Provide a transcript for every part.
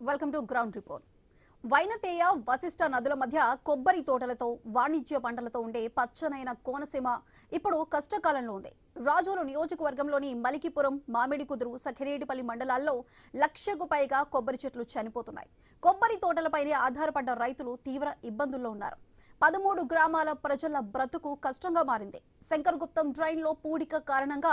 Welcome to ground report. Vainateya Vasishta నదుల మధ్య కొబ్బరి తోటలతో వాణిజ్య పంటలతో ఉండే పచ్చనైన కోనసీమ ఇప్పుడు కష్టకాలంలో ఉంది. రాజోలు నియోజకవర్గంలోని మలికిపురం, మామిడికుదురు, సఖిరేటిపల్లి మండలాల్లో 1,00,000కు పైగా కొబ్బరి చెట్లు చనిపోతున్నాయి. కొబ్బరి తోటలపైనే ఆధారపడ్డ రైతులు తీవ్ర ఇబ్బందుల్లో ఉన్నారు. 13 గ్రామాల ప్రజల బ్రతుకు కష్టంగా మారింది. శంకరగుప్తం డ్రైన్లో పూడిక కారణంగా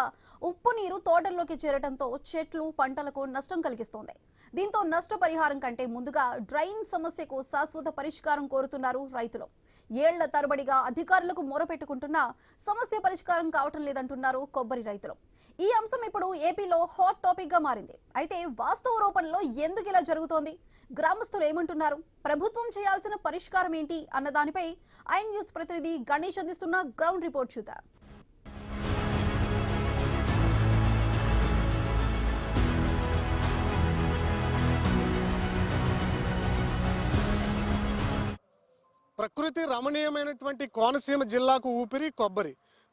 ఉప్పు నీరు తోటల్లోకి చేరడంతో చెట్లు, పంటలకు నష్టం కలిగిస్తోంది. దీంతో నష్టపరిహారం కంటే ముందుగా డ్రైన్ సమస్యకు శాశ్వత పరిష్కారం కోరుతున్నారు రైతులు. ఏళ్ల తరబడిగా అధికారులకు మొరపెట్టుకుంటున్నా సమస్య పరిష్కారం కావటం లేదంటున్నారు కొబ్బరి రైతులు. ఈ అంశం ఇప్పుడు ఏపీలో హాట్ టాపిక్ గా మారింది. అయితే వాస్తవ రూపంలో ఎందుకు ఇలా జరుగుతోంది, గ్రామస్తులు ఏమంటున్నారు, ప్రభుత్వం చేయాల్సిన పరిష్కారం ఏంటి అన్న దానిపై ఐ న్యూస్ ప్రతినిధి గణేష్ అందిస్తున్న గ్రౌండ్ రిపోర్ట్ చూద్దాం. ప్రకృతి రమణీయమైనటువంటి కోనసీమ జిల్లాకు ఊపిరి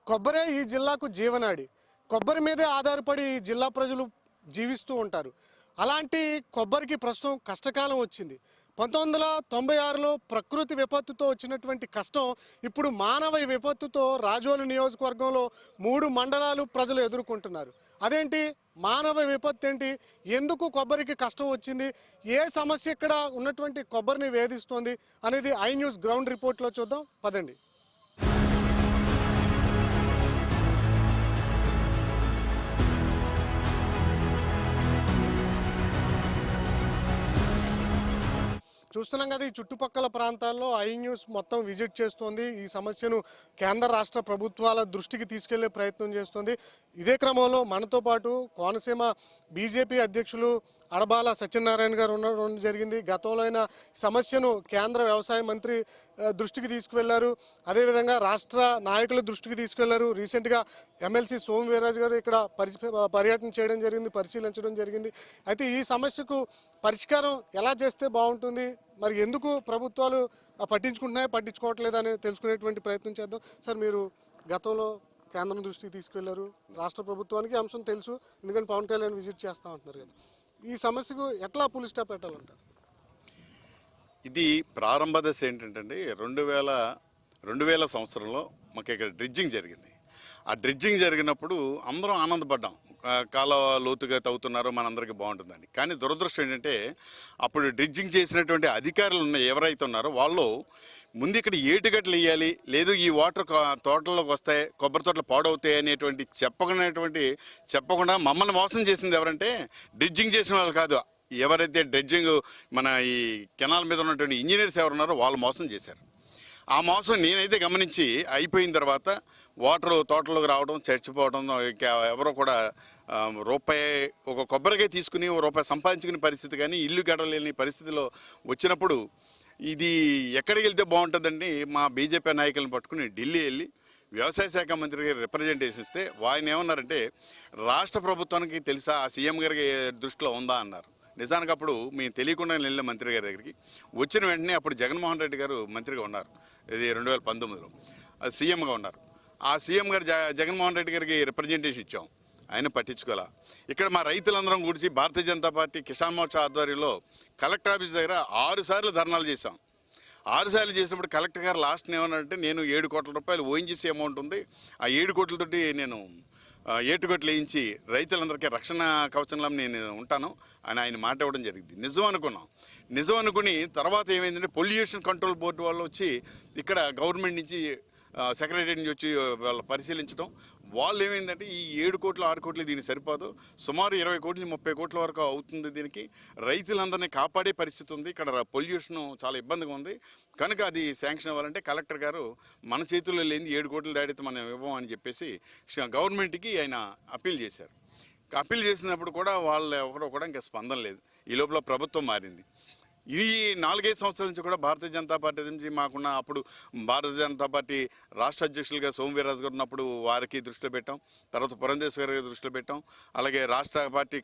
కొబ్బరే ఈ జిల్లాకు జీవనాడి. కొబ్బరి మీదే ఆధారపడి ఈ జిల్లా ప్రజలు జీవిస్తూ ఉంటారు. అలాంటి కొబ్బరికి ప్రస్తుతం కష్టకాలం వచ్చింది. 1996లో ప్రకృతి విపత్తుతో వచ్చినటువంటి కష్టం ఇప్పుడు మానవ విపత్తుతో రాజోలు నియోజకవర్గంలో 3 మండలాలు ప్రజలు ఎదుర్కొంటున్నారు. అదేంటి, మానవ విపత్తు ఏంటి, ఎందుకు కొబ్బరికి కష్టం వచ్చింది, ఏ సమస్య ఇక్కడ ఉన్నటువంటి కొబ్బరిని వేధిస్తోంది అనేది ఐ న్యూస్ గ్రౌండ్ రిపోర్ట్లో చూద్దాం పదండి. చూస్తున్నాం కదా, ఈ చుట్టుపక్కల ప్రాంతాల్లో ఐ న్యూస్ మొత్తం విజిట్ చేస్తోంది. ఈ సమస్యను కేంద్ర రాష్ట్ర ప్రభుత్వాల దృష్టికి తీసుకెళ్లే ప్రయత్నం చేస్తోంది. ఇదే క్రమంలో మనతో పాటు కోనసీమ బీజేపీ అధ్యక్షులు అడబాల సత్యనారాయణ గారు ఉండడం జరిగింది. గతంలో అయిన సమస్యను కేంద్ర వ్యవసాయ మంత్రి దృష్టికి తీసుకువెళ్లారు, అదేవిధంగా రాష్ట్ర నాయకుల దృష్టికి తీసుకెళ్లారు. రీసెంట్గా ఎమ్మెల్సీ సోము వీర్రాజు గారు ఇక్కడ పర్యటన చేయడం జరిగింది, పరిశీలించడం జరిగింది. అయితే ఈ సమస్యకు పరిష్కారం ఎలా చేస్తే బాగుంటుంది, మరి ఎందుకు ప్రభుత్వాలు పట్టించుకుంటున్నాయో పట్టించుకోవట్లేదని తెలుసుకునేటువంటి ప్రయత్నం చేద్దాం. సార్, మీరు గతంలో కేంద్రం దృష్టికి తీసుకెళ్లారు, రాష్ట్ర ప్రభుత్వానికి అంశం తెలుసు, ఎందుకంటే పవన్ కళ్యాణ్ విజిట్ చేస్తూ ఉంటున్నారు కదా. ఈ సమస్యకు ఎట్లా పులి స్టాప్ పెట్టాలంటారు? ఇది ప్రారంభ దశ ఏంటంటే 2000 సంవత్సరంలో మాకు ఇక్కడ డ్రిడ్జింగ్ జరిగింది. ఆ డ్రిడ్జింగ్ జరిగినప్పుడు అందరం ఆనందపడ్డాం, కాలువ లోతుగా తవ్వుతున్నారు, మనందరికీ బాగుంటుందని. కానీ దురదృష్టం ఏంటంటే అప్పుడు డ్రిడ్జింగ్ చేసినటువంటి అధికారులు ఎవరైతే ఉన్నారో వాళ్ళు ముందు ఇక్కడ ఏటుగట్లు వేయాలి, లేదు ఈ వాటర్ తోటల్లోకి వస్తాయి, కొబ్బరి తోటలు పాడవుతాయి అనేటువంటి చెప్పకుండా మమ్మల్ని మోసం చేసింది ఎవరంటే డ్రిడ్జింగ్ చేసిన వాళ్ళు కాదు. ఎవరైతే డ్రిడ్జింగ్ మన ఈ కెనాల్ మీద ఉన్నటువంటి ఇంజనీర్స్ ఎవరున్నారో వాళ్ళు మోసం చేశారు. ఆ మోసం నేనైతే గమనించి అయిపోయిన తర్వాత వాటర్ తోటలోకి రావడం, చచ్చిపోవడం, ఎవరో కూడా ఒక కొబ్బరికాయ తీసుకుని రూపాయి సంపాదించుకునే పరిస్థితి కానీ ఇల్లు గడవలేని పరిస్థితిలో వచ్చినప్పుడు ఇది ఎక్కడికి వెళ్తే బాగుంటుందండి, మా బీజేపీ నాయకులను పట్టుకుని ఢిల్లీ వెళ్ళి వ్యవసాయ శాఖ మంత్రి గారు రిప్రజెంటేషన్ ఇస్తే ఆయన ఏమన్నారంటే రాష్ట్ర ప్రభుత్వానికి తెలుసా, ఆ సీఎం గారికి దృష్టిలో ఉందా అన్నారు. నిజానికి అప్పుడు మేము తెలియకుండా వెళ్ళిన మంత్రి గారి దగ్గరికి వచ్చిన వెంటనే అప్పుడు జగన్మోహన్ రెడ్డి గారు మంత్రిగా ఉన్నారు, ఇది 2019లో సీఎంగా ఉన్నారు. ఆ సీఎం గారు జగన్మోహన్ రెడ్డి గారికి రిప్రజెంటేషన్ ఇచ్చాం, ఆయన పట్టించుకోవాలా. ఇక్కడ మా రైతులందరం కూడిచి భారతీయ జనతా పార్టీ కిసాన్ మోర్చా ఆధ్వర్యంలో కలెక్టర్ ఆఫీస్ దగ్గర 6 సార్లు ధర్నాలు చేశాం. 6 సార్లు చేసినప్పుడు కలెక్టర్ గారు లాస్ట్ ఏమన్నారంటే, నేను 7 కోట్ల రూపాయలు ఓఎన్జీసీ అమౌంట్ ఉంది, ఆ 7 కోట్లతోటి నేను ఏటుగొట్లు వేయించి రైతులందరికీ రక్షణ కవచంలో నేను ఉంటాను అని ఆయన మాట ఇవ్వడం జరిగింది. నిజం అనుకుని తర్వాత ఏమైందంటే పొల్యూషన్ కంట్రోల్ బోర్డు వాళ్ళు వచ్చి ఇక్కడ గవర్నమెంట్ నుంచి సెక్రటరీ నుంచి వచ్చి వాళ్ళు పరిశీలించడం, వాళ్ళు ఏమైందంటే ఈ 7 కోట్లు 6 కోట్లు దీనికి సరిపోదు, సుమారు 20 కోట్ల 30 కోట్ల వరకు అవుతుంది, దీనికి రైతులందరినీ కాపాడే పరిస్థితి ఉంది, ఇక్కడ పొల్యూషన్ చాలా ఇబ్బందిగా ఉంది, కనుక అది శాంక్షన్ అవ్వాలంటే కలెక్టర్ గారు మన చేతుల్లో లేని 7 కోట్లు దాడితే మనం ఇవ్వం అని చెప్పేసి గవర్నమెంట్కి ఆయన అప్పీల్ చేశారు. అప్పీల్ చేసినప్పుడు కూడా వాళ్ళు ఎవరో కూడా ఇంకా స్పందన లేదు. ఈ లోపల ప్రభుత్వం మారింది. ఈ 4-5 సంవత్సరాల నుంచి కూడా భారతీయ జనతా పార్టీ నుంచి మాకున్న అప్పుడు భారతీయ జనతా పార్టీ రాష్ట్ర అధ్యక్షులుగా సోము వీర్రాజు గారు ఉన్నప్పుడు వారికి దృష్టిలో పెట్టాం, తర్వాత పురంధేశ్వరి గారికి దృష్టిలో పెట్టాం, అలాగే రాష్ట్ర పార్టీ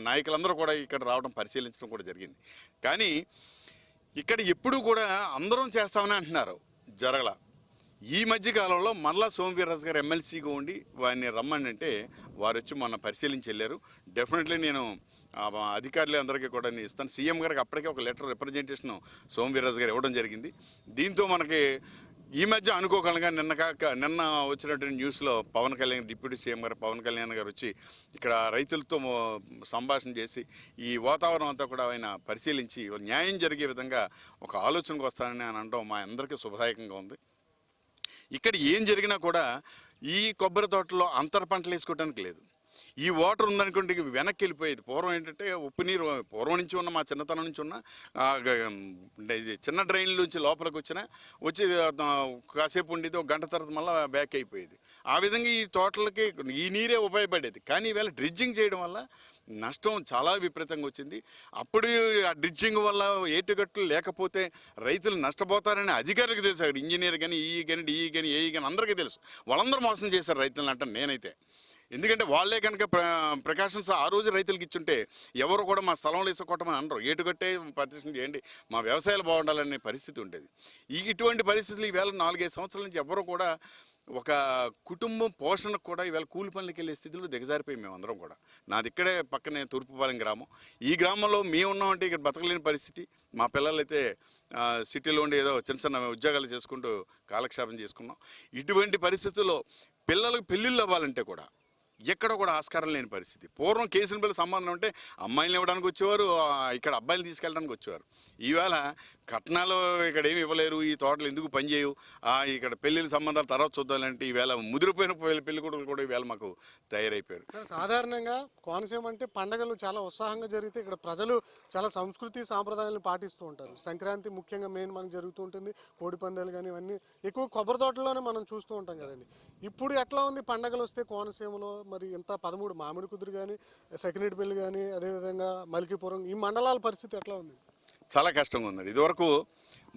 నాయకులందరూ కూడా ఇక్కడ రావడం పరిశీలించడం కూడా జరిగింది. కానీ ఇక్కడ ఎప్పుడు కూడా అందరం చేస్తామని అంటున్నారు, జరగల. ఈ మధ్య కాలంలో మరలా సోము వీర్రాజు గారు ఎమ్మెల్సీగా ఉండి వారిని రమ్మని అంటే వారు వచ్చి మొన్న పరిశీలించి వెళ్ళారు. డెఫినెట్లీ నేను మా అధికారులు అందరికీ కూడా నేను ఇస్తాను. సీఎం గారికి అప్పటికే ఒక లెటర్ రిప్రజెంటేషన్ సోము వీర్రాజు గారు ఇవ్వడం జరిగింది. దీంతో మనకి ఈ మధ్య అనుకోకుండా నిన్న వచ్చినటువంటి న్యూస్లో పవన్ కళ్యాణ్ డిప్యూటీ సీఎం గారు పవన్ కళ్యాణ్ గారు వచ్చి ఇక్కడ రైతులతో సంభాషణ చేసి ఈ వాతావరణం అంతా కూడా ఆయన పరిశీలించి న్యాయం జరిగే విధంగా ఒక ఆలోచనకు వస్తానని అని అనడం మా అందరికీ శుభదాయకంగా ఉంది. ఇక్కడ ఏం జరిగినా కూడా ఈ కొబ్బరి తోటలో అంతర పంటలు వేసుకోవడానికి లేదు. ఈ వాటర్ ఉందనుకోండి వెనక్కి వెళ్ళిపోయేది. పూర్వం ఏంటంటే ఉప్పు నీరు పూర్వం నుంచి ఉన్న మా చిన్నతనం నుంచి ఉన్న చిన్న డ్రైన్ల నుంచి లోపలికి వచ్చి కాసేపు ఉండేది, ఒక గంట తర్వాత మళ్ళీ బ్యాక్ అయిపోయేది. ఆ విధంగా ఈ తోటలకి ఈ నీరే ఉపయోగపడేది. కానీ ఈవేళ డ్రిడ్జింగ్ చేయడం వల్ల నష్టం చాలా విపరీతంగా వచ్చింది. అప్పుడు ఆ డ్రిడ్జింగ్ వల్ల ఏటుగట్లు లేకపోతే రైతులు నష్టపోతారని అధికారులకు తెలుసు. అక్కడ ఇంజనీర్ కానీ ఈ కానీ డిఈ కానీ ఏఈ కానీ అందరికీ తెలుసు. వాళ్ళందరూ మోసం చేశారు రైతులను అంటాను నేనైతే. ఎందుకంటే వాళ్ళే కనుక ప్రికాషన్స్ ఆ రోజు రైతులకు ఇచ్చుంటే ఎవరు కూడా మా స్థలంలో వేసుకోవటమని అనరు. ఏటుగట్టే ప్రదర్శన చేయండి, మా వ్యవసాయాలు బాగుండాలనే పరిస్థితి ఉండేది. ఇటువంటి పరిస్థితులు ఈవేళ 4-5 సంవత్సరాల నుంచి ఎవరు కూడా ఒక కుటుంబం పోషణకు కూడా ఈవేళ కూలి పనులకి వెళ్ళే స్థితిలో దిగజారిపోయి మేమందరం కూడా. నాది ఇక్కడే పక్కనే తూర్పుపాలెం గ్రామం. ఈ గ్రామంలో మేము ఉన్నామంటే ఇక్కడ బతకలేని పరిస్థితి. మా పిల్లలు అయితే సిటీలో ఉండి ఏదో చిన్న చిన్న ఉద్యోగాలు చేసుకుంటూ కాలక్షేపం చేసుకున్నాం. ఇటువంటి పరిస్థితుల్లో పిల్లలకు పెళ్ళిళ్ళు అవ్వాలంటే కూడా ఎక్కడ కూడా ఆస్కారం లేని పరిస్థితి. పూర్వం కేసుల పిల్లల సంబంధం ఉంటే అమ్మాయిలను ఇవ్వడానికి వచ్చేవారు, ఇక్కడ అబ్బాయిలు తీసుకెళ్ళడానికి వచ్చేవారు. ఈవేళ కట్నాలు ఇక్కడ ఏమి ఇవ్వలేరు, ఈ తోటలు ఎందుకు పనిచేయవు, ఇక్కడ పెళ్ళిళ్ళ సంబంధాలు తర్వాత చూద్దాలంటే ఈవేళ ముదిరిపోయిన పెళ్లి కొడుకులు కూడా ఈవేళ మాకు తయారైపోయారు. సాధారణంగా కోనసీమ అంటే పండగలు చాలా ఉత్సాహంగా జరిగితే ఇక్కడ ప్రజలు చాలా సంస్కృతి సాంప్రదాయాలను పాటిస్తూ ఉంటారు. సంక్రాంతి ముఖ్యంగా మెయిన్ మనకు జరుగుతూ ఉంటుంది. కోడి పందాలు కానీ ఇవన్నీ ఎక్కువ కొబ్బరి తోటలోనే మనం చూస్తూ ఉంటాం కదండి. ఇప్పుడు ఎట్లా ఉంది పండగలు వస్తే కోనసీమలో? మరి ఇంత 13 మామిడి కుదురు కానీ, సెకినేటిపల్లి కానీ, అదేవిధంగా మలికిపురం ఈ మండలాల పరిస్థితి ఎట్లా ఉంది? చాలా కష్టంగా ఉందండి. ఇదివరకు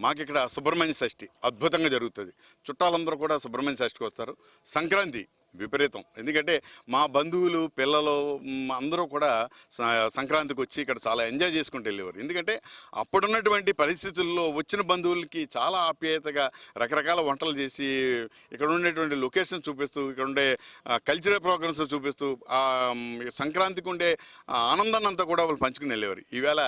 మాకు ఇక్కడ సుబ్రహ్మణ్య షష్ఠి అద్భుతంగా జరుగుతుంది. చుట్టాలందరూ కూడా సుబ్రహ్మణ్య షష్ఠికి వస్తారు. సంక్రాంతి విపరీతం. ఎందుకంటే మా బంధువులు పిల్లలు అందరూ కూడా సంక్రాంతికి వచ్చి ఇక్కడ చాలా ఎంజాయ్ చేసుకుంటూ వెళ్ళేవారు. ఎందుకంటే అప్పుడున్నటువంటి పరిస్థితుల్లో వచ్చిన బంధువులకి చాలా ఆప్యాయతగా రకరకాల వంటలు చేసి ఇక్కడ ఉండేటువంటి లొకేషన్ చూపిస్తూ, ఇక్కడ ఉండే కల్చరల్ ప్రోగ్రామ్స్ చూపిస్తూ సంక్రాంతికి ఉండే ఆనందాన్ని అంతా కూడా వాళ్ళు పంచుకుని వెళ్ళేవారు. ఈవేళ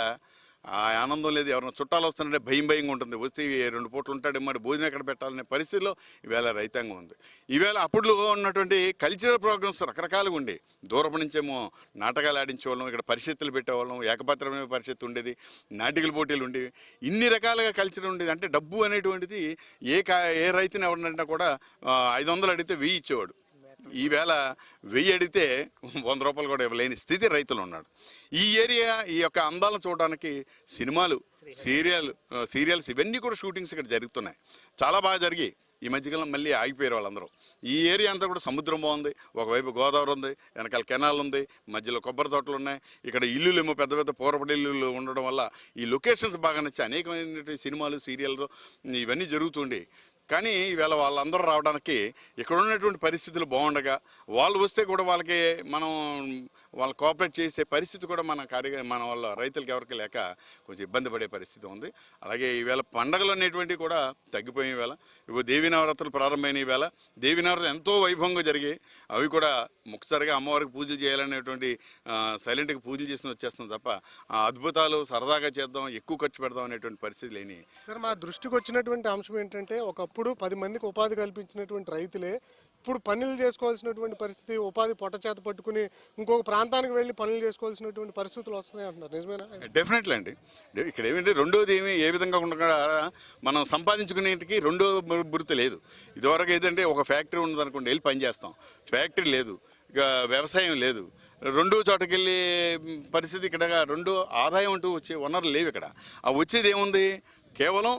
ఆ ఆనందం లేదు. ఎవరైనా చుట్టాలు వస్తుంటే భయంగా ఉంటుంది. వస్తే 2 పూటలు ఉంటాడు మరి భోజనం ఎక్కడ పెట్టాలనే పరిస్థితిలో ఈవేళ రైతాంగం ఉంది. ఈవేళ అప్పుడు ఉన్నటువంటి కల్చరల్ ప్రోగ్రామ్స్ రకరకాలుగా ఉండే. దూరపు నుంచేమో నాటకాలు ఆడించేవాళ్ళం, ఇక్కడ పరిషత్తులు పెట్టేవాళ్ళం, ఏకపాత్రమైన పరిషత్తు ఉండేది, నాటికల పోటీలు ఉండేవి. ఇన్ని రకాలుగా కల్చర్ ఉండేది. అంటే డబ్బు అనేటువంటిది ఏ రైతుని ఎవరినంటే కూడా 500 అడిగితే 1000 ఇచ్చేవాడు. ఈవేళ 1000 అడిగితే 100 రూపాయలు కూడా ఇవ్వలేని స్థితి రైతులు ఉన్నాడు. ఈ ఏరియా ఈ యొక్క అందాలను చూడడానికి సినిమాలు, సీరియల్స్ ఇవన్నీ కూడా షూటింగ్స్ ఇక్కడ జరుగుతున్నాయి. చాలా బాగా జరిగి ఈ మధ్యకాలం మళ్ళీ ఆగిపోయారు వాళ్ళందరూ. ఈ ఏరియా అంతా కూడా సముద్రం బాగుంది, ఒకవైపు గోదావరి ఉంది, వెనకాల కెనాల్ ఉంది, మధ్యలో కొబ్బరి తోటలు ఉన్నాయి. ఇక్కడ ఇల్లులు ఏమో పెద్ద పెద్ద పూర్వపడి ఇల్లులు ఉండడం వల్ల ఈ లొకేషన్స్ బాగా నచ్చి అనేకమైన సినిమాలు సీరియల్స్ ఇవన్నీ జరుగుతుండే. కానీ ఈవేళ వాళ్ళందరూ రావడానికి ఇక్కడ ఉన్నటువంటి పరిస్థితులు బాగుండగా వాళ్ళు వస్తే కూడా వాళ్ళకి మనం వాళ్ళు కోఆపరేట్ చేసే పరిస్థితి కూడా మన వాళ్ళ రైతులకి ఎవరికి లేక కొంచెం ఇబ్బంది పడే పరిస్థితి ఉంది. అలాగే ఈవేళ పండగలు అనేటువంటివి కూడా తగ్గిపోయిన వేళ ఇప్పుడు దేవీ నవరాత్రులు ప్రారంభమైన ఈవేళ దేవీ నవరాత్రులు ఎంతో వైభవంగా జరిగాయి. అవి కూడా ముఖ్యసారిగా అమ్మవారికి పూజలు చేయాలనేటువంటి సైలెంట్గా పూజలు చేసి వచ్చేస్తున్నాం తప్ప అద్భుతాలు సరదాగా చేద్దాం ఎక్కువ ఖర్చు పెడదాం అనేటువంటి పరిస్థితి లేని. మా దృష్టికి వచ్చినటువంటి అంశం ఏంటంటే ఒకప్పుడు 10 మందికి ఉపాధి కల్పించినటువంటి రైతులే ఇప్పుడు పనులు చేసుకోవాల్సినటువంటి పరిస్థితి, ఉపాధి పొట్ట చేత పట్టుకుని ఇంకొక ప్రాంతానికి వెళ్ళి పనులు చేసుకోవాల్సినటువంటి పరిస్థితులు వస్తున్నాయి అంటున్నారు. నిజమేనా? డెఫినెట్లీ అండి. ఇక్కడ ఏమిటంటే రెండోది ఏ విధంగా ఉండగా మనం సంపాదించుకునేటికి రెండో వృత్తి లేదు. ఇదివరకు ఏదంటే ఒక ఫ్యాక్టరీ ఉన్నదనుకోండి వెళ్ళి పని చేస్తాం, ఫ్యాక్టరీ లేదు, ఇక వ్యవసాయం లేదు. రెండో చోటకి వెళ్ళే పరిస్థితి ఇక్కడ రెండో ఆదాయం అంటూ వచ్చే వనరులు లేవు. ఇక్కడ ఆ వచ్చేది ఏముంది? కేవలం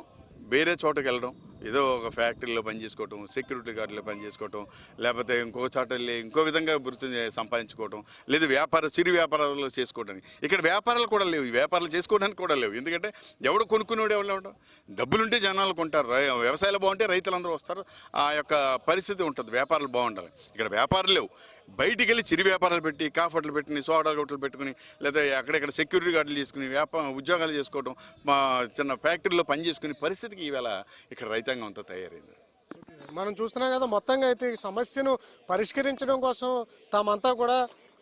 వేరే చోటకి వెళ్ళడం, ఏదో ఒక ఫ్యాక్టరీలో పనిచేసుకోవటం, సెక్యూరిటీ గార్డులో పనిచేసుకోవటం, లేకపోతే ఇంకో చోట వెళ్ళి ఇంకో విధంగా వృత్తిని సంపాదించుకోవటం, లేదా చిరు వ్యాపారాలు చేసుకోవడానికి. ఇక్కడ వ్యాపారాలు కూడా లేవు, ఈ వ్యాపారాలు చేసుకోవడానికి కూడా లేవు. ఎందుకంటే ఎవడు కొనుక్కునేవాడు ఎవరు ఉండవు. డబ్బులుంటే జనాలు కొంటారు, వ్యవసాయాలు బాగుంటే రైతులందరూ వస్తారు. ఆ యొక్క పరిస్థితి ఉంటుంది. వ్యాపారాలు బాగుండాలి. ఇక్కడ వ్యాపారాలు లేవు. బయటికి వెళ్ళి చిరు వ్యాపారాలు పెట్టి కాఫట్లు పెట్టుకుని సోడా కొట్లు పెట్టుకుని లేదా అక్కడెక్కడ సెక్యూరిటీ గార్డులు చేసుకుని ఉద్యోగాలు చేసుకోవడం, మా చిన్న ఫ్యాక్టరీలో పని చేసుకునే పరిస్థితికి ఈవేళ ఇక్కడ రైతాంగం అంతా తయారైంది. మనం చూస్తున్నాం కదా, మొత్తంగా అయితే ఈ సమస్యను పరిష్కరించడం కోసం తామంతా కూడా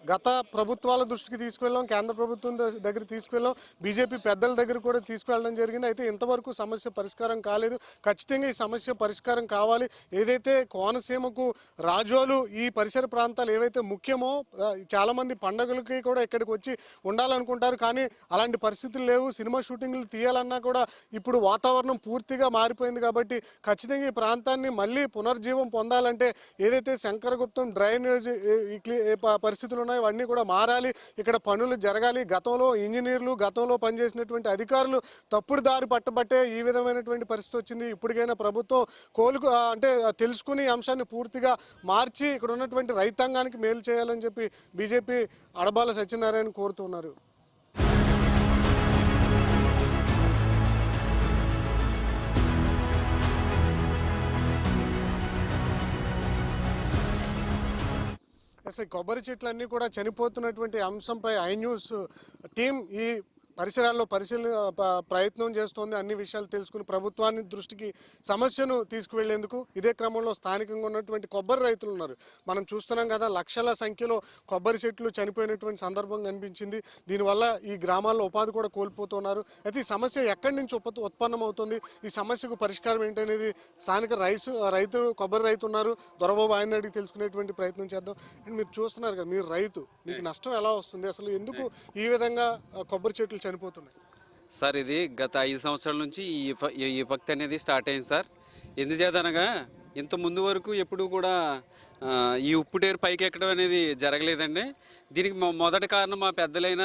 గత ప్రభుత్వాల దృష్టికి తీసుకువెళ్ళాం, కేంద్ర ప్రభుత్వం దగ్గర తీసుకువెళ్ళాం, బీజేపీ పెద్దల దగ్గర కూడా తీసుకువెళ్ళడం జరిగింది. అయితే ఇంతవరకు సమస్య పరిష్కారం కాలేదు. ఖచ్చితంగా ఈ సమస్య పరిష్కారం కావాలి. ఏదైతే కోనసీమకు రాజోలు ఈ పరిసర ప్రాంతాలు ఏవైతే ముఖ్యమో, చాలామంది పండుగలకి కూడా ఇక్కడికి వచ్చి ఉండాలనుకుంటారు. కానీ అలాంటి పరిస్థితులు లేవు. సినిమా షూటింగ్లు తీయాలన్నా కూడా ఇప్పుడు వాతావరణం పూర్తిగా మారిపోయింది. కాబట్టి ఖచ్చితంగా ఈ ప్రాంతాన్ని మళ్ళీ పునర్జీవం పొందాలంటే ఏదైతే శంకరగుప్తం డ్రైనేజ్ పరిస్థితులు ఉన్నాయో అవన్నీ కూడా మారాలి. ఇక్కడ పనులు జరగాలి. గతంలో ఇంజనీర్లు, గతంలో పనిచేసినటువంటి అధికారులు తప్పుడు దారి పట్టబట్టే ఈ విధమైనటువంటి పరిస్థితి వచ్చింది. ఇప్పటికైనా ప్రభుత్వం అంటే తెలుసుకుని ఈ అంశాన్ని పూర్తిగా మార్చి ఇక్కడ ఉన్నటువంటి రైతాంగానికి మేలు చేయాలని చెప్పి బీజేపీ అడబాల సత్యనారాయణ కోరుతున్నారు. అసలు కొబ్బరి చెట్లన్నీ కూడా చనిపోతున్నటువంటి అంశంపై ఐ న్యూస్ టీం ఈ పరిసరాల్లో ప్రయత్నం చేస్తోంది. అన్ని విషయాలు తెలుసుకుని ప్రభుత్వాన్ని దృష్టికి సమస్యను తీసుకువెళ్లేందుకు. ఇదే క్రమంలో స్థానికంగా ఉన్నటువంటి కొబ్బరి రైతులు ఉన్నారు. మనం చూస్తున్నాం కదా, లక్షల సంఖ్యలో కొబ్బరి చెట్లు చనిపోయినటువంటి సందర్భం కనిపించింది. దీనివల్ల ఈ గ్రామాల్లో ఉపాధి కూడా కోల్పోతున్నారు. అయితే ఈ సమస్య ఎక్కడి నుంచి ఉత్పన్నమవుతుంది, ఈ సమస్యకు పరిష్కారం ఏంటనేది స్థానిక కొబ్బరి రైతు ఉన్నారు, దొరబాబు, ఆయన అడిగి తెలుసుకునేటువంటి ప్రయత్నం చేద్దాం. అండ్ మీరు చూస్తున్నారు కదా, మీరు రైతు, మీకు నష్టం ఎలా వస్తుంది, అసలు ఎందుకు ఈ విధంగా కొబ్బరి చెట్లు చనిపోతున్నాయి? సార్, ఇది గత 5 సంవత్సరాల నుంచి ఈ విపక్తి అనేది స్టార్ట్ అయింది సార్. ఎందుచేతనగా ఇంత ముందు వరకు ఎప్పుడు కూడా ఈ ఉప్పుటేరు పైకి ఎక్కడం అనేది జరగలేదండి. దీనికి మొదటి కారణం మా పెద్దలైన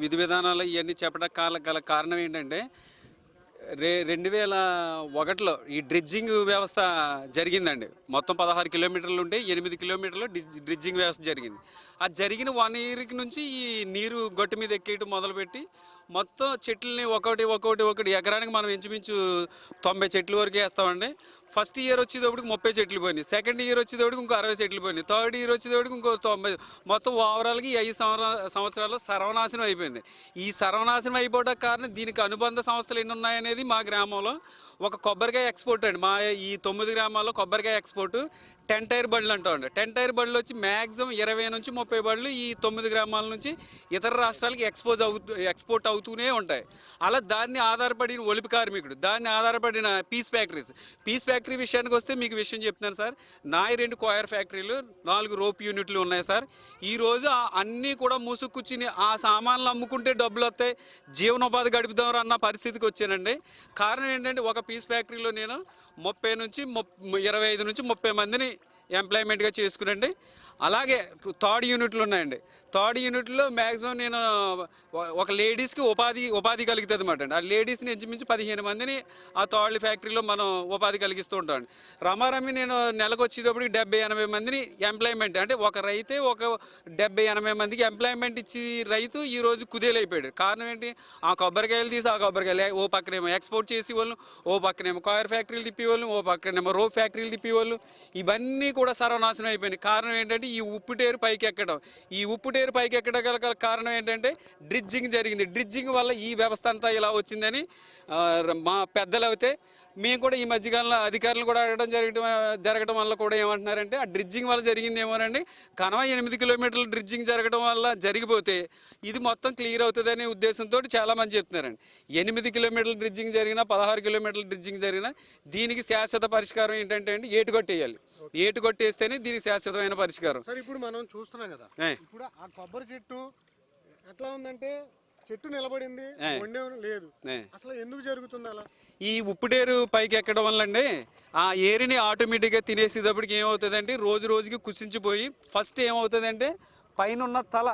విధి విధానాలు ఇవన్నీ చెప్పడానికి గల కారణం ఏంటంటే 2001లో ఈ డ్రిడ్జింగ్ వ్యవస్థ జరిగిందండి. మొత్తం 16 కిలోమీటర్లు ఉంటే 8 కిలోమీటర్లు డ్రిడ్జింగ్ వ్యవస్థ జరిగింది. అది జరిగిన 1 ఇయర్కి నుంచి ఈ నీరు గొట్టు మీద ఎక్కేయటం మొదలుపెట్టి మొత్తం చెట్లని ఒకటి ఎకరానికి మనం ఇంచుమించు 90 చెట్ల వరకు వేస్తామండి. ఫస్ట్ ఇయర్ వచ్చేటప్పటికి 30 చెట్లు పోయినాయి, సెకండ్ ఇయర్ వచ్చేటప్పటికి ఇంకో 60 చెట్లు పోయినాయి, థర్డ్ ఇయర్ వచ్చేటప్పటికి ఇంకో 90. మొత్తం ఓవరాల్గా ఈ 5 సంవత్సరాల్లో సర్వనాశనం అయిపోయింది. ఈ సర్వనాశనం అయిపోవడానికి కారణం దీనికి అనుబంధ సంస్థలు ఎన్ని ఉన్నాయనేది మా గ్రామంలో ఒక కొబ్బరికాయ ఎక్స్పోర్ట్ అండి. మా ఈ 9 గ్రామాల్లో కొబ్బరికాయ ఎక్స్పోర్ట్ 10 టైర్ బళ్ళు అంటామండి. 10 టైర్ బళ్ళు వచ్చి మ్యాక్సిమం 20 నుంచి 30 బళ్ళు ఈ 9 గ్రామాల నుంచి ఇతర రాష్ట్రాలకి ఎక్స్పోర్ట్ అవుతూనే ఉంటాయి. అలా దాన్ని ఆధారపడిన ఒలిపి కార్మికుడు, దాన్ని ఆధారపడిన పీస్ ఫ్యాక్టరీ విషయానికి వస్తే మీకు విషయం చెప్తున్నాను సార్. 2 కోయర్ ఫ్యాక్టరీలు, 4 రోప్ యూనిట్లు ఉన్నాయి సార్. ఈరోజు అన్నీ కూడా మూసుకుచ్చి ఆ సామాన్లు అమ్ముకుంటే డబ్బులు వస్తాయి, జీవనోపాధి గడుపుదాం అన్న పరిస్థితికి వచ్చానండి. కారణం ఏంటంటే ఒక పీస్ ఫ్యాక్టరీలో నేను 25 నుంచి 30 మందిని ఎంప్లాయ్మెంట్గా చేసుకునండి. అలాగే థర్డ్ యూనిట్లు ఉన్నాయండి. థర్డ్ యూనిట్లో మ్యాక్సిమం నేను ఒక లేడీస్కి ఉపాధి కలుగుతుంది అన్నమాట అండి. ఆ లేడీస్ని ఇంచుమించు 15 మందిని ఆ థర్డ్ ఫ్యాక్టరీలో మనం ఉపాధి కలిగిస్తూ ఉంటామండి. రమారమి నేను నెలకు వచ్చేటప్పటికి 70-80 మందిని ఎంప్లాయ్మెంట్, అంటే ఒక రైతే ఒక 70-80 మందికి ఎంప్లాయ్మెంట్ ఇచ్చి రైతు ఈరోజు కుదేలైపోయాడు. కారణం ఏంటి? ఆ కొబ్బరికాయలు తీసి ఆ కొబ్బరికాయలు ఓ పక్కనేమో ఎక్స్పోర్ట్ చేసేవాళ్ళు, ఓ పక్కనేమో కాయర్ ఫ్యాక్టరీలు తిప్పేవాళ్ళు, ఓ పక్కనేమో రోప్ ఫ్యాక్టరీలు తిప్పేవాళ్ళు. ఇవన్నీ కూడా సర్వనాశనం అయిపోయినాయి. కారణం ఏంటంటే ఈ ఉప్పుటేరు పైకి ఎక్కడం. ఈ ఉప్పుటేరు పైకి ఎక్కడం గల కారణం ఏంటంటే డ్రిడ్జింగ్ జరిగింది. డ్రిడ్జింగ్ వల్ల ఈ వ్యవస్థ అంతా ఇలా వచ్చిందని మా పెద్దలు అయితే మేము కూడా ఈ మధ్యకాలంలో అధికారులు కూడా అడగడం జరగడం వల్ల కూడా ఏమంటున్నారంటే ఆ డ్రిడ్జింగ్ వల్ల జరిగిందేమోనండి. కనవ 8 కిలోమీటర్లు డ్రిడ్జింగ్ జరగడం వల్ల జరిగిపోతే ఇది మొత్తం క్లియర్ అవుతుందనే ఉద్దేశంతో చాలామంది చెప్తున్నారండి. 8 కిలోమీటర్ల డ్రిడ్జింగ్ జరిగినా, 16 కిలోమీటర్ల డ్రిడ్జింగ్ జరిగినా దీనికి శాశ్వత పరిష్కారం ఏంటంటే అండి, ఏటు కొట్టేయాలి. ఏటు కొట్టేస్తేనే దీనికి శాశ్వతమైన పరిష్కారం. సరే, ఇప్పుడు మనం చూస్తున్నాం కదా, ఇప్పుడు ఆ కొబ్బరి చెట్టు ఎట్లా ఉందంటే చెట్టు నిలబడింది, లేదు. అసలు ఎందుకు జరుగుతుంది అలా? ఈ ఉప్పుటేరు పైకి ఎక్కడం వల్ల అండి ఆ ఏరిని ఆటోమేటిక్గా తినేసేటప్పటికి ఏమవుతుందంటే రోజు రోజుకి కుసించిపోయి ఫస్ట్ ఏమవుతుందంటే పైన ఉన్న తల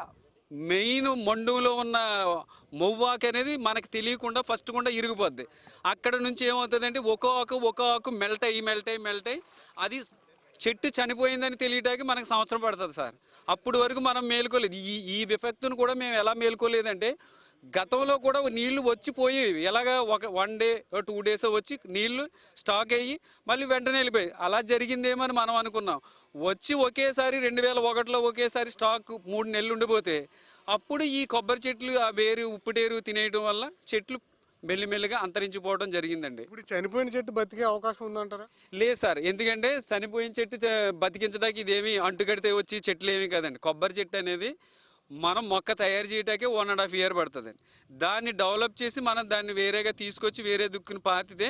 మెయిన్ మండులో ఉన్న మొవ్వాకు అనేది మనకు తెలియకుండా ఫస్ట్ కూడా ఇరిగిపోద్ది. అక్కడ నుంచి ఏమవుతుందంటే ఒక ఆకు మెల్ట్ అయ్యి అది చెట్టు చనిపోయిందని తెలియటానికి మనకు సంవత్సరం పడుతుంది సార్. అప్పటి వరకు మనం మేలుకోలేదు. ఈ విపత్తును కూడా మేము ఎలా మేలుకోలేదంటే గతంలో కూడా నీళ్లు వచ్చిపోయి ఎలాగ 1 డే 2 డేస్ వచ్చి నీళ్లు స్టాక్ అయ్యి మళ్ళీ వెంటనే వెళ్ళిపోయి అలా జరిగిందేమని మనం అనుకున్నాం. వచ్చి ఒకేసారి 2001లో ఒకేసారి స్టాక్ 3 నెలలు ఉండిపోతే అప్పుడు ఈ కొబ్బరి చెట్లు ఆ వేరు ఉప్పుటేరు తినేయడం వల్ల చెట్లు మెల్లిమెల్లిగా అంతరించిపోవడం జరిగిందండి. ఇప్పుడు ఈ చనిపోయిన చెట్టు బతికే అవకాశం ఉందంటారా? లేదు సార్, ఎందుకంటే చనిపోయిన చెట్టు బతికించడానికి ఇదేమి అంటుకడితే వచ్చి చెట్లు ఏమీ కాదండి. కొబ్బరి చెట్టు అనేది మనం మొక్క తయారు చేయటానికి 1.5 year పడుతుందండి. దాన్ని డెవలప్ చేసి మనం దాన్ని వేరేగా తీసుకొచ్చి వేరే దుక్కుని పాతితే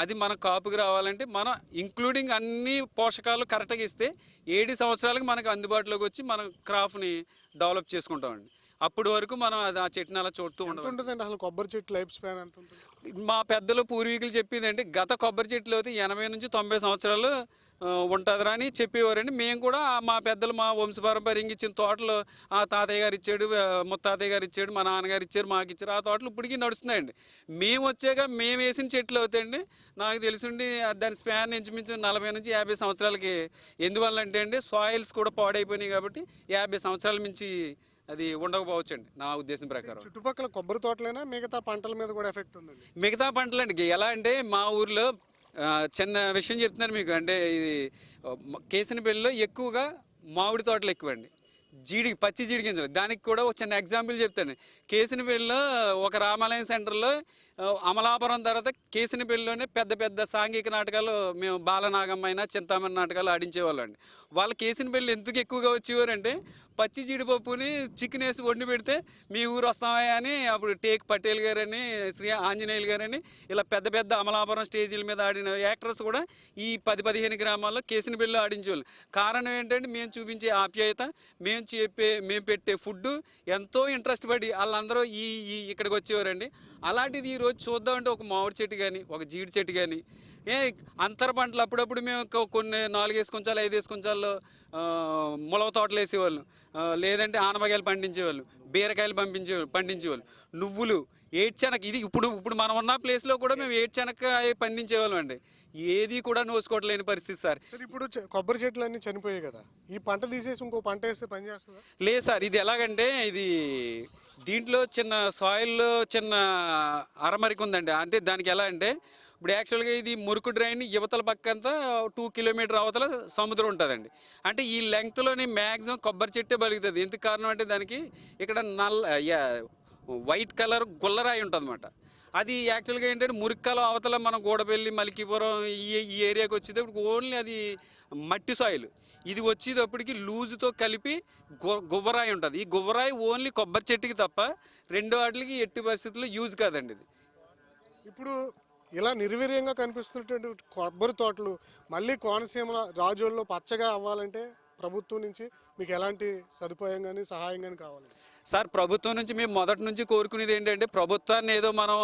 అది మన కాపుకి రావాలంటే మనం ఇంక్లూడింగ్ అన్ని పోషకాలు కరెక్ట్గా ఇస్తే 7 సంవత్సరాలకు మనకు అందుబాటులోకి వచ్చి మనం క్రాప్ని డెవలప్ చేసుకుంటామండి. అప్పటి వరకు మనం అది ఆ చెట్టుని అలా చూస్తూ ఎంత ఉండదు. ఉంటుందండి అసలు కొబ్బరి చెట్టు లైఫ్ స్పాన్ ఎంత ఉంటుంది? మా పెద్దలు పూర్వీకులు చెప్పిందంటే గత కొబ్బరి చెట్లు అయితే 80 నుంచి 90 సంవత్సరాలు ఉంటుందిరా అని చెప్పేవారండి. మేము కూడా మా పెద్దలు మా వంశపారంపర్యంగా ఇచ్చిన తోటలు ఆ తాతయ్య గారు ఇచ్చాడు, ముత్తాతయ్య గారు ఇచ్చాడు, మా నాన్నగారు ఇచ్చారు, మాకు ఇచ్చారు. ఆ తోటలు ఇప్పటికీ నడుస్తున్నాయండి. మేము వచ్చాక మేము వేసిన చెట్లు అవుతాయండి. నాకు తెలిసిండి దాని స్పాన్ ఇంచుమించు 40 నుంచి 50 సంవత్సరాలకి. ఎందువల్ల అంటే అండి సాయిల్స్ కూడా పాడైపోయినాయి కాబట్టి 50 సంవత్సరాల మించి అది ఉండకపోవచ్చండి నా ఉద్దేశం ప్రకారం. చుట్టుపక్కల కొబ్బరి తోటలైనా మిగతా పంటల మీద కూడా ఎఫెక్ట్ ఉందండి? మిగతా పంటలండి ఎలా అంటే మా ఊర్లో చిన్న విషయం చెప్తున్నాను మీకు. అంటే ఇది కేసినపల్లిలో ఎక్కువగా మామిడి తోటలు ఎక్కువండి. పచ్చి జీడి గింజలు. దానికి కూడా ఒక చిన్న ఎగ్జాంపుల్ చెప్తాను. కేసినపల్లిలో ఒక రామాలయం సెంటర్లో అమలాపురం తర్వాత కేసినపల్లిలోనే పెద్ద పెద్ద సాంఘిక నాటకాలు మేము బాలనాగమ్మైన చింతామణి నాటకాలు ఆడించేవాళ్ళం అండి. వాళ్ళ కేసినపల్లి ఎందుకు ఎక్కువగా వచ్చేవారంటే పచ్చి జీడిపప్పుని చికెన్ వేసి వండి పెడితే మీ ఊరు వస్తామా అని అప్పుడు టేక్ పటేల్ గారని శ్రీ ఆంజనేయులు గారని ఇలా పెద్ద పెద్ద అమలాపురం స్టేజీల మీద ఆడిన యాక్టర్స్ కూడా ఈ 10-15 గ్రామాల్లో కేసినపల్లిలో ఆడించేవాళ్ళు. కారణం ఏంటంటే మేము చూపించే ఆప్యాయత, మేము పెట్టే ఫుడ్ ఎంతో ఇంట్రెస్ట్ పడి వాళ్ళందరూ ఇక్కడికి వచ్చేవారండి. అలాంటిది ఈరోజు చూద్దామంటే ఒక మామిడి చెట్టు కానీ ఒక జీడి చెట్టు కానీ అంతర పంటలు అప్పుడప్పుడు మేము కొన్ని 4 కొంచాలు 5 కొంచాల్లో ములవ తోటలు వేసేవాళ్ళు, లేదంటే ఆనపకాయలు పండించేవాళ్ళు, బీరకాయలు పండించేవాళ్ళు, నువ్వులు, ఏడ్చెనక. ఇది ఇప్పుడు మనం ఉన్న ప్లేస్లో కూడా మేము ఏడ్చెనక్కాయ పండించేవాళ్ళం అండి. ఏది కూడా నోసుకోవట్లేని పరిస్థితి సార్. ఇప్పుడు కొబ్బరి చెట్లు అన్నీ చనిపోయాయి కదా, ఈ పంట తీసేసి ఇంకో పంట వేస్తే పని చేస్తుందా? లేదు సార్, ఇది ఎలాగంటే ఇది దీంట్లో చిన్న సాయిల్లో చిన్న అరమరిక ఉందండి. అంటే దానికి ఎలా అంటే ఇప్పుడు యాక్చువల్గా ఇది మురుకు డ్రైన్ యువతల పక్కంతా 2 kilometer అవతల సముద్రం ఉంటుందండి. అంటే ఈ లెంగ్త్లోని మ్యాక్సిమం కొబ్బరి చెట్టే బలుగుతుంది. ఎందుకు కారణం అంటే దానికి ఇక్కడ వైట్ కలర్ గుల్లరాయి ఉంటుంది అన్నమాట. అది యాక్చువల్గా ఏంటంటే మురిక్కాల అవతల మనం గూడపల్లి మలికిపురం ఈ ఏరియాకి వచ్చేటప్పుడు ఓన్లీ అది మట్టి సాయిల్. ఇది వచ్చేటప్పటికి లూజుతో కలిపి గువ్వరాయి ఉంటుంది. ఈ గువ్వరాయి ఓన్లీ కొబ్బరి చెట్టుకి తప్ప రెండు వాటికి ఎట్టి పరిస్థితుల్లో యూజ్ కాదండి ఇది. ఇప్పుడు ఇలా నిర్వీర్యంగా కనిపిస్తున్నటువంటి కొబ్బరి తోటలు మళ్ళీ కోనసీమ రాజోల్లో పచ్చగా అవ్వాలంటే ప్రభుత్వం నుంచి మీకు ఎలాంటి సదుపాయం కానీ సహాయం కానీ కావాలి? సార్, ప్రభుత్వం నుంచి మేము మొదటి నుంచి కోరుకునేది ఏంటంటే ప్రభుత్వాన్ని ఏదో మనం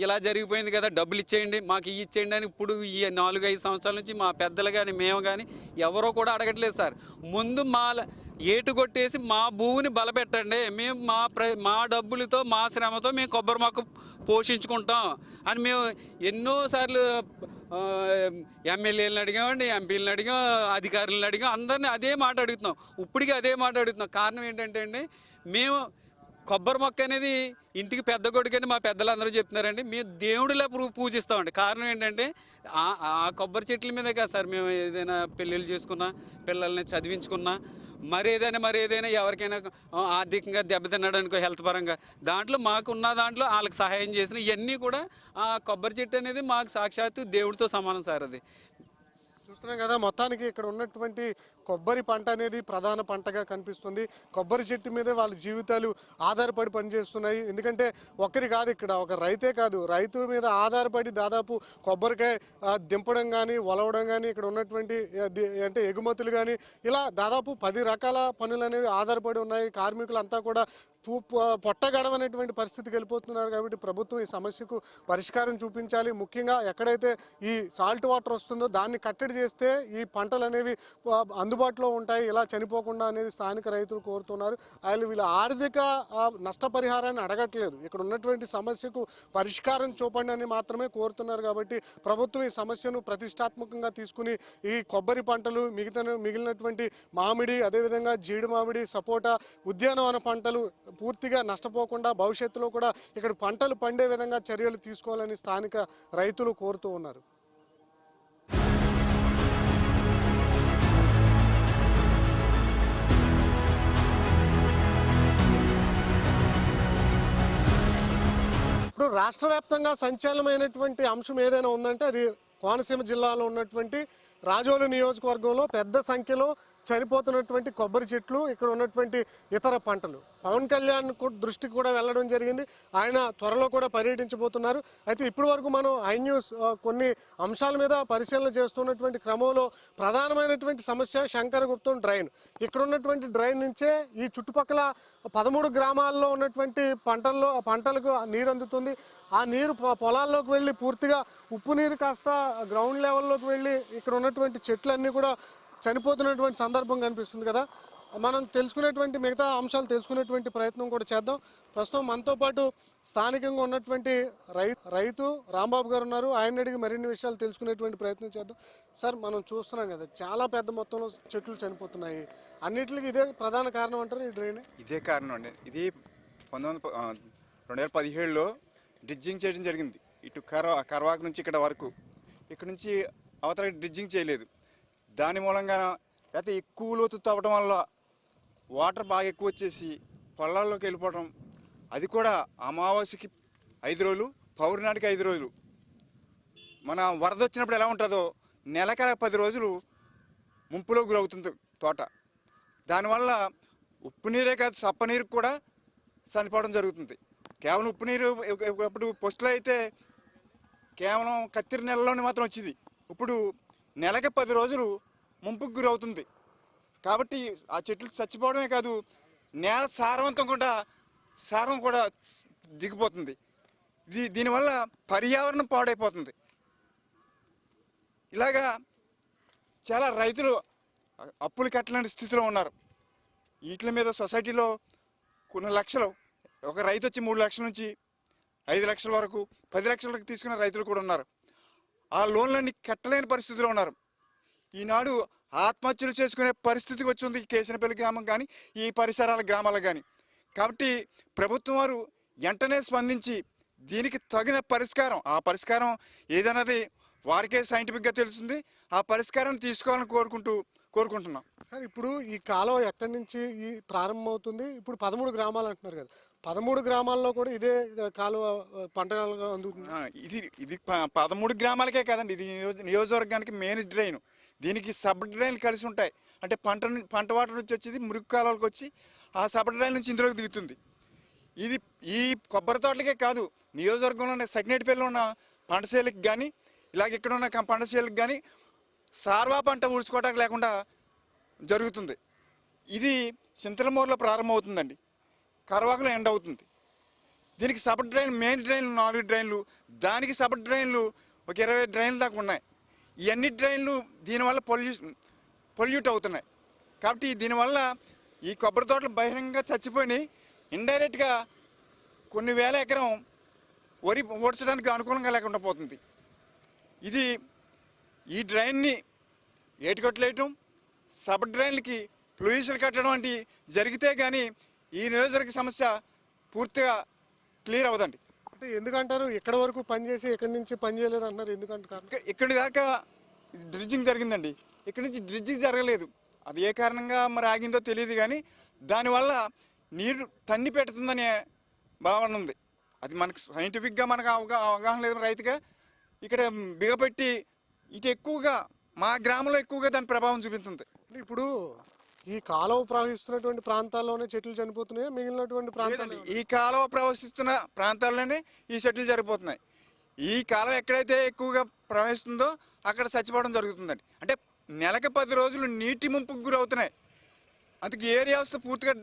ఇలా జరిగిపోయింది కదా డబ్బులు ఇచ్చేయండి మాకు ఇచ్చేయండి అని ఇప్పుడు ఈ 4-5 సంవత్సరాల నుంచి మా పెద్దలు కానీ మేము కానీ ఎవరో కూడా అడగట్లేదు సార్. ముందు ఏటు కొట్టేసి మా భూమిని బలపెట్టండి, మేము మా డబ్బులతో మా శ్రమతో మేము కొబ్బరి మొక్క పోషించుకుంటాం అని మేము ఎన్నోసార్లు ఎమ్మెల్యేలను అడిగామండి, ఎంపీలను అడిగాం, అధికారులను అడిగాం, అందరినీ అదే మాట అడుగుతున్నాం. ఇప్పటికీ అదే మాట అడుగుతున్నాం. కారణం ఏంటంటే అండి మేము కొబ్బరి మొక్క అనేది ఇంటికి పెద్ద కొడుకని మా పెద్దలందరూ చెప్తున్నారండి. మేము దేవుడిలా పూజిస్తామండి. కారణం ఏంటంటే ఆ కొబ్బరి చెట్ల మీదే కదా సార్ మేము ఏదైనా పెళ్ళిళ్ళు చేసుకున్నా, పిల్లల్ని చదివించుకున్నా, మరేదైనా ఎవరికైనా ఆర్థికంగా దెబ్బతిన్నాడనుకో హెల్త్ పరంగా దాంట్లో మాకున్న దాంట్లో వాళ్ళకి సహాయం చేసిన ఇవన్నీ కూడా ఆ కొబ్బరి చెట్టు అనేది మాకు సాక్షాత్తు దేవుడితో సమానం సార్. అది చూస్తున్నాం కదా, మొత్తానికి ఇక్కడ ఉన్నటువంటి కొబ్బరి పంట అనేది ప్రధాన పంటగా కనిపిస్తుంది. కొబ్బరి చెట్టు మీదే వాళ్ళ జీవితాలు ఆధారపడి పనిచేస్తున్నాయి. ఎందుకంటే ఒక్కరి కాదు, ఇక్కడ ఒక రైతే కాదు, రైతు మీద ఆధారపడి దాదాపు కొబ్బరికాయ దింపడం కానీ వలవడం కానీ ఇక్కడ ఉన్నటువంటి అంటే ఎగుమతులు కానీ ఇలా దాదాపు 10 రకాల పనులు అనేవి ఆధారపడి ఉన్నాయి. కార్మికులంతా కూడా పొట్టగడవనేటువంటి పరిస్థితికి వెళ్ళిపోతున్నారు. కాబట్టి ప్రభుత్వం ఈ సమస్యకు పరిష్కారం చూపించాలి. ముఖ్యంగా ఎక్కడైతే ఈ సాల్ట్ వాటర్ వస్తుందో దాన్ని కట్టడి చేస్తే ఈ పంటలు అనేవి అందుబాటులో ఉంటాయి, ఇలా చనిపోకుండా అనేది స్థానిక రైతులు కోరుతున్నారు. వీళ్ళ ఆర్థిక నష్టపరిహారాన్ని అడగట్లేదు, ఇక్కడ ఉన్నటువంటి సమస్యకు పరిష్కారం చూపండి అని మాత్రమే కోరుతున్నారు. కాబట్టి ప్రభుత్వం ఈ సమస్యను ప్రతిష్టాత్మకంగా తీసుకుని ఈ కొబ్బరి పంటలు మిగిలినటువంటి మామిడి, అదేవిధంగా జీడి మామిడి, సపోటా, ఉద్యానవన పంటలు పూర్తిగా నష్టపోకుండా భవిష్యత్తులో కూడా ఇక్కడ పంటలు పండే విధంగా చర్యలు తీసుకోవాలని స్థానిక రైతులు కోరుతూ ఉన్నారు. ఇప్పుడు ఇప్పుడు రాష్ట్ర వ్యాప్తంగా సంచలనమైనటువంటి అంశం ఏదైనా ఉందంటే అది కోనసీమ జిల్లాలో ఉన్నటువంటి రాజోలు నియోజకవర్గంలో పెద్ద సంఖ్యలో చనిపోతున్నటువంటి కొబ్బరి చెట్లు, ఇక్కడ ఉన్నటువంటి ఇతర పంటలు. పవన్ కళ్యాణ్ దృష్టికి కూడా వెళ్ళడం జరిగింది. ఆయన త్వరలో కూడా పర్యటించబోతున్నారు. అయితే ఇప్పటి వరకు మనం ఐ న్యూస్ కొన్ని అంశాల మీద పరిశీలన చేస్తున్నటువంటి క్రమంలో ప్రధానమైనటువంటి సమస్య శంకరగుప్తం డ్రైన్. ఇక్కడ ఉన్నటువంటి డ్రైన్ నుంచే ఈ చుట్టుపక్కల 13 గ్రామాల్లో ఉన్నటువంటి పంటలకు నీరు అందుతుంది. ఆ నీరు పొలాల్లోకి వెళ్ళి పూర్తిగా ఉప్పు నీరు కాస్త గ్రౌండ్ లెవెల్లోకి వెళ్ళి ఇక్కడ ఉన్నటువంటి చెట్లన్నీ కూడా చనిపోతున్నటువంటి సందర్భం కనిపిస్తుంది కదా. మనం తెలుసుకునేటువంటి మిగతా అంశాలు తెలుసుకునేటువంటి ప్రయత్నం కూడా చేద్దాం. ప్రస్తుతం మనతో పాటు స్థానికంగా ఉన్నటువంటి రైతు రాంబాబు గారు ఉన్నారు. ఆయన అడిగి మరిన్ని విషయాలు తెలుసుకునేటువంటి ప్రయత్నం చేద్దాం. సార్, మనం చూస్తున్నాం కదా, చాలా పెద్ద మొత్తంలో చెట్లు చనిపోతున్నాయి. అన్నిటికీ ఇదే ప్రధాన కారణం అంటారు ఈ డ్రైన్? ఇదే కారణం అండి. ఇది 2017లో డ్రిడ్జింగ్ చేయడం జరిగింది. ఇటు కర్వాకు నుంచి ఇక్కడ వరకు, ఇక్కడ నుంచి అవతల డ్రిడ్జింగ్ చేయలేదు. దాని మూలంగా లేకపోతే ఎక్కువ లోతు తవ్వడం వల్ల వాటర్ బాగా ఎక్కువ వచ్చేసి పొలాల్లోకి వెళ్ళిపోవడం, అది కూడా అమావాస్యకి 5 రోజులు, పౌర్ణానికి 5 రోజులు. మన వరద వచ్చినప్పుడు ఎలా ఉంటుందో నెలక 10 రోజులు ముంపులో గురవుతుంది తోట. దానివల్ల ఉప్పు నీరే కాదు, సప్ప నీరు కూడా చనిపోవడం జరుగుతుంది. కేవలం ఉప్పు నీరు ఇప్పుడు పోస్టులో అయితే కేవలం కత్తిరి నెలలోనే మాత్రం వచ్చింది. ఇప్పుడు నెలకి 10 రోజులు ముంపుకు గురవుతుంది. కాబట్టి ఆ చెట్లు చచ్చిపోవడమే కాదు, నేల సారం కూడా దిగిపోతుంది. దీనివల్ల పర్యావరణం పాడైపోతుంది. ఇలాగా చాలా రైతులు అప్పులు కట్టలేని స్థితిలో ఉన్నారు. వీటి మీద సొసైటీలో కొన్ని లక్షలు, ఒక రైతు వచ్చి 3 లక్షల నుంచి 5 లక్షల వరకు 10 లక్షల వరకు తీసుకున్న రైతులు కూడా ఉన్నారు. ఆ లోన్లన్నీ కట్టలేని పరిస్థితిలో ఉన్నారు. ఈనాడు ఆత్మహత్యలు చేసుకునే పరిస్థితికి వచ్చింది కేశనపల్లి గ్రామం కానీ ఈ పరిసరాల గ్రామాలకు కానీ. కాబట్టి ప్రభుత్వం వారు వెంటనే స్పందించి దీనికి తగిన పరిష్కారం, ఆ పరిష్కారం ఏదన్నది వారికే సైంటిఫిక్గా తెలుస్తుంది, ఆ పరిష్కారం తీసుకోవాలని కోరుకుంటున్నాం. సార్, ఇప్పుడు ఈ కాలువ ఎక్కడి నుంచి ఈ ప్రారంభమవుతుంది? ఇప్పుడు 13 గ్రామాలు అంటున్నారు కదా, 13 గ్రామాల్లో కూడా ఇదే కాలువ పంటలుగా అందుతుంది. ఇది 13 గ్రామాలకే కాదండి, ఇది నియోజకవర్గానికి మెయిన్ డ్రైన్. దీనికి సబ్ డ్రైన్లు కలిసి ఉంటాయి. అంటే పంట వాటర్ నుంచి వచ్చేది మురుగు కాలువలకు వచ్చి ఆ సబ్ డ్రైన్ నుంచి ఇందులోకి దిగుతుంది. ఇది ఈ కొబ్బరి తోటలకే కాదు, నియోజకవర్గంలో ఉన్న సగ్నేటిపల్లిలో ఉన్న పంటశీలకి కానీ ఇలాగ ఇక్కడ ఉన్న పంటశీలకి కానీ సార్వా పంట ఊడ్చుకోవడానికి లేకుండా జరుగుతుంది. ఇది చింతలమూరులో ప్రారంభమవుతుందండి, కర్వాకులో ఎండ్ అవుతుంది. దీనికి సబ్ డ్రైన్, మెయిన్ డ్రైన్లు 4 డ్రైన్లు, దానికి సబ్ డ్రైన్లు ఒక 20 డ్రైన్లు దాకా ఉన్నాయి. ఇవన్నీ డ్రైన్లు దీనివల్ల పొల్యూట్ అవుతున్నాయి. కాబట్టి దీనివల్ల ఈ కొబ్బరి తోటలు బహిరంగంగా చచ్చిపోయి ఇండైరెక్ట్గా కొన్ని వేల ఎకరం వరి ఓడ్చడానికి అనుకూలంగా లేకుండా పోతుంది. ఈ డ్రైన్ని ఏటికొట్లేయటం, సబ్ డ్రైన్లకి ఫ్లూయిస్లు కట్టడం వంటి జరిగితే కానీ ఈ నియోజకవర్గ సమస్య పూర్తిగా క్లియర్ అవ్వదండి. అంటే ఎందుకంటారు ఇక్కడ వరకు పనిచేసి ఇక్కడి నుంచి పని చేయలేదు అంటున్నారు? ఎందుకంటే ఇక్కడి దాకా డ్రిడ్జింగ్ జరిగిందండి, ఇక్కడి నుంచి డ్రిడ్జింగ్ జరగలేదు. అది ఏ కారణంగా మరి ఆగిందో తెలియదు, కానీ దానివల్ల నీరు తన్ని పెడుతుందనే భావన ఉంది. అది మనకు సైంటిఫిక్గా మనకు అవగాహన లేదు రైతుగా. ఇక్కడ బిగపెట్టి ఇటు ఎక్కువగా మా గ్రామంలో ఎక్కువగా దాని ప్రభావం చూపిస్తుంది. ఇప్పుడు ఈ కాలువ ప్రవహిస్తున్నటువంటి ప్రాంతాల్లోనే చెట్లు చనిపోతున్నాయి, మిగిలినటువంటి ప్రాంతాలు ఈ కాలువ ప్రవహిస్తున్న ప్రాంతాల్లోనే ఈ చెట్లు జరిగిపోతున్నాయి. ఈ కాలువ ఎక్కడైతే ఎక్కువగా ప్రవహిస్తుందో అక్కడ చచ్చిపోవడం జరుగుతుందండి. అంటే నెలకి 10 రోజులు నీటి ముంపుకు గురవుతున్నాయి. అందుకే ఏరియా వ్యవస్థ పూర్తిగా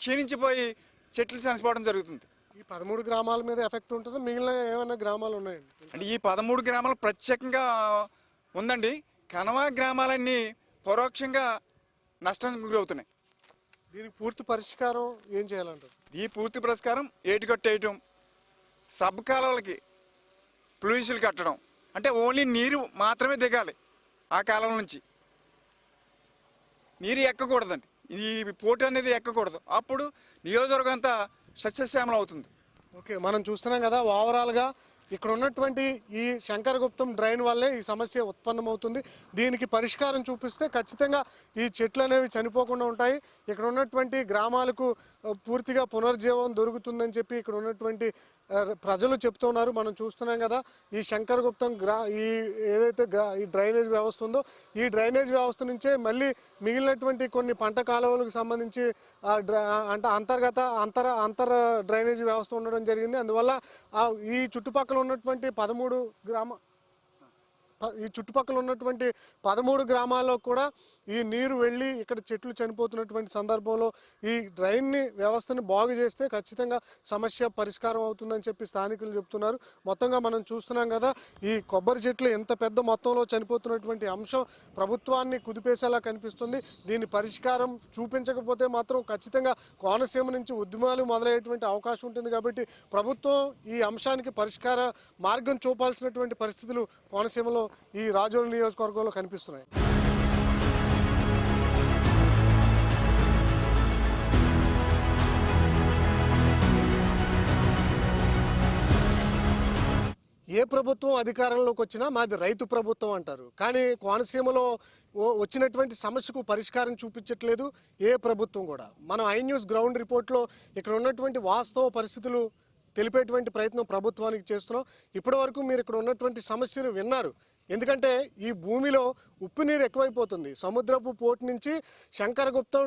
క్షీణించిపోయి చెట్లు చనిపోవడం జరుగుతుంది. ఈ 13 గ్రామాల మీద ఎఫెక్ట్ ఉంటుంది, మిగిలిన ఏమైనా గ్రామాలు ఉన్నాయండి? అంటే ఈ 13 గ్రామాలు ప్రత్యేకంగా ఉందండి. కనవా గ్రామాలన్నీ పరోక్షంగా నష్టానికి గురవుతున్నాయి. దీనికి పూర్తి పరిష్కారం ఏం చేయాలంటారు? ఈ పూర్తి పరిష్కారం ఏటికట్టేయటం, సబ్ కాలువలకి ఫ్లూయిస్లు కట్టడం. అంటే ఓన్లీ నీరు మాత్రమే దిగాలి, ఆ కాలువ నుంచి నీరు ఎక్కకూడదండి. ఈ పోటు అనేది ఎక్కకూడదు. అప్పుడు నియోజకవర్గం అంతా సస్యశ్యామలం అవుతుంది. ఓకే, మనం చూస్తున్నాం కదా, ఓవరాల్గా ఇక్కడ ఉన్నటువంటి ఈ శంకరగుప్తం డ్రైన్ వల్లే ఈ సమస్య ఉత్పన్నమవుతుంది. దీనికి పరిష్కారం చూపిస్తే ఖచ్చితంగా ఈ చెట్లు అనేవి చనిపోకుండా ఉంటాయి. ఇక్కడ ఉన్నటువంటి గ్రామాలకు పూర్తిగా పునర్జీవం దొరుకుతుందని చెప్పి ఇక్కడ ఉన్నటువంటి ప్రజలు చెప్తున్నారు. మనం చూస్తున్నాం కదా, ఈ శంకరగుప్తం ఈ ఏదైతే ఈ డ్రైనేజ్ వ్యవస్థ ఉందో ఈ డ్రైనేజ్ వ్యవస్థ నుంచే మళ్ళీ మిగిలినటువంటి కొన్ని పంట కాలువలకు సంబంధించి అంటే అంతర డ్రైనేజ్ వ్యవస్థ ఉండడం జరిగింది. అందువల్ల ఈ చుట్టుపక్కల ఉన్నటువంటి 13 గ్రామాల్లో కూడా ఈ నీరు వెళ్ళి ఇక్కడ చెట్లు చనిపోతున్నటువంటి సందర్భంలో ఈ డ్రైన్ వ్యవస్థని బాగు చేస్తే ఖచ్చితంగా సమస్య పరిష్కారం అవుతుందని చెప్పి స్థానికులు చెప్తున్నారు. మొత్తంగా మనం చూస్తున్నాం కదా, ఈ కొబ్బరి చెట్లు ఎంత పెద్ద మొత్తంలో చనిపోతున్నటువంటి అంశం ప్రభుత్వాన్ని కుదిపేసేలా కనిపిస్తుంది. దీని పరిష్కారం చూపించకపోతే మాత్రం ఖచ్చితంగా కోనసీమ నుంచి ఉద్యమాలు మొదలయ్యేటువంటి అవకాశం ఉంటుంది. కాబట్టి ప్రభుత్వం ఈ అంశానికి పరిష్కార మార్గం చూపాల్సినటువంటి పరిస్థితులు కోనసీమలో ఈ రాజోలు నియోజకవర్గంలో కనిపిస్తున్నాయి. ఏ ప్రభుత్వం అధికారంలోకి వచ్చినా మాది రైతు ప్రభుత్వం అంటారు. కానీ కోనసీమలో వచ్చినటువంటి సమస్యకు పరిష్కారం చూపించట్లేదు ఏ ప్రభుత్వం కూడా. మనం ఐ న్యూస్ గ్రౌండ్ రిపోర్ట్లో ఇక్కడ ఉన్నటువంటి వాస్తవ పరిస్థితులు తెలిపేటువంటి ప్రయత్నం ప్రభుత్వానికి చేస్తున్నాం. ఇప్పటి వరకు మీరు ఇక్కడ ఉన్నటువంటి సమస్యను విన్నారు. ఎందుకంటే ఈ భూమిలో ఉప్పు నీరు ఎక్కువైపోతుంది. సముద్రపు పోర్టు నుంచి శంకరగుప్తం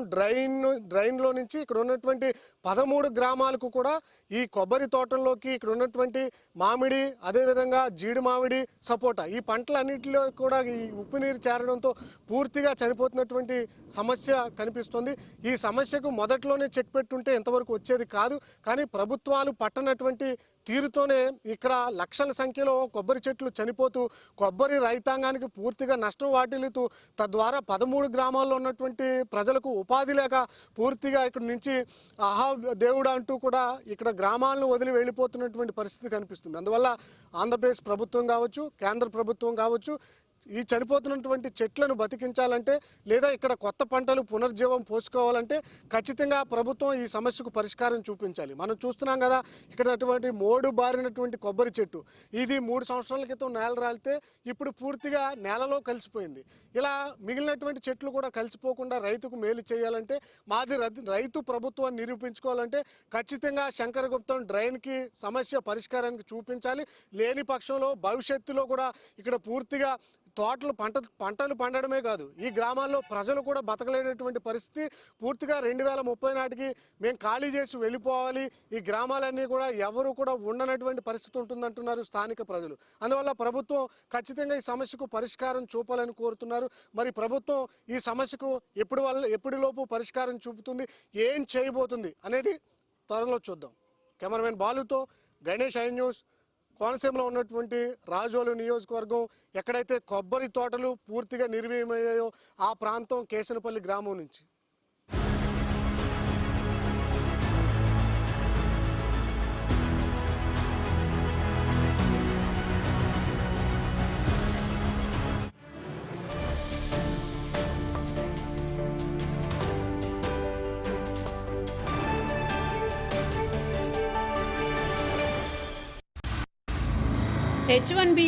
డ్రైన్లో నుంచి ఇక్కడ ఉన్నటువంటి 13 గ్రామాలకు కూడా ఈ కొబ్బరి తోటల్లోకి ఇక్కడ ఉన్నటువంటి మామిడి, అదేవిధంగా జీడి మామిడి, సపోటా ఈ పంటలన్నింటిలో కూడా ఈ ఉప్పు నీరు చేరడంతో పూర్తిగా చనిపోతున్నటువంటి సమస్య కనిపిస్తుంది. ఈ సమస్యకు మొదట్లోనే చెక్ పెట్టుంటే ఎంతవరకు వచ్చేది కాదు. కానీ ప్రభుత్వాలు పట్టనటువంటి తీరుతోనే ఇక్కడ లక్షల సంఖ్యలో కొబ్బరి చెట్లు చనిపోతూ కొబ్బరి రైతాంగానికి పూర్తిగా నష్టం వాటిల్లుతూ తద్వారా 13 గ్రామాల్లో ఉన్నటువంటి ప్రజలకు ఉపాధి లేక పూర్తిగా ఇక్కడ నుంచి ఆహా దేవుడు అంటూ కూడా ఇక్కడ గ్రామాలను వదిలి వెళ్ళిపోతున్నటువంటి పరిస్థితి కనిపిస్తుంది. అందువల్ల ఆంధ్రప్రదేశ్ ప్రభుత్వం కావచ్చు, కేంద్ర ప్రభుత్వం కావచ్చు, ఈ చనిపోతున్నటువంటి చెట్లను బతికించాలంటే లేదా ఇక్కడ కొత్త పంటలు పునర్జీవం పోసుకోవాలంటే ఖచ్చితంగా ప్రభుత్వం ఈ సమస్యకు పరిష్కారం చూపించాలి. మనం చూస్తున్నాం కదా, ఇక్కడ అటువంటి మోడు బారినటువంటి కొబ్బరి చెట్టు ఇది 3 సంవత్సరాల క్రితం నేల రాలితే ఇప్పుడు పూర్తిగా నేలలో కలిసిపోయింది. ఇలా మిగిలినటువంటి చెట్లు కూడా కలిసిపోకుండా రైతుకు మేలు చేయాలంటే మాది రైతు ప్రభుత్వాన్ని నిరూపించుకోవాలంటే ఖచ్చితంగా శంకరగుప్తం డ్రైన్కి సమస్య పరిష్కారానికి చూపించాలి. లేని పక్షంలో భవిష్యత్తులో కూడా ఇక్కడ పూర్తిగా పంటలు పండడమే కాదు, ఈ గ్రామాల్లో ప్రజలు కూడా బతకలేనటువంటి పరిస్థితి. పూర్తిగా 2030 నాటికి మేము ఖాళీ చేసి వెళ్ళిపోవాలి, ఈ గ్రామాలన్నీ కూడా ఎవరు కూడా ఉండనటువంటి పరిస్థితి ఉంటుందంటున్నారు స్థానిక ప్రజలు. అందువల్ల ప్రభుత్వం ఖచ్చితంగా ఈ సమస్యకు పరిష్కారం చూపాలని కోరుతున్నారు. మరి ప్రభుత్వం ఈ సమస్యకు ఎప్పటిలోపు పరిష్కారం చూపుతుంది, ఏం చేయబోతుంది అనేది త్వరలో చూద్దాం. కెమెరామెన్ బాలుతో గణేష్, ఐ న్యూస్, కోనసీమలో ఉన్నటువంటి రాజోలు నియోజకవర్గం, ఎక్కడైతే కొబ్బరి తోటలు పూర్తిగా నిర్వీర్యమయ్యాయో ఆ ప్రాంతం కేశనపల్లి గ్రామం నుంచి. H1B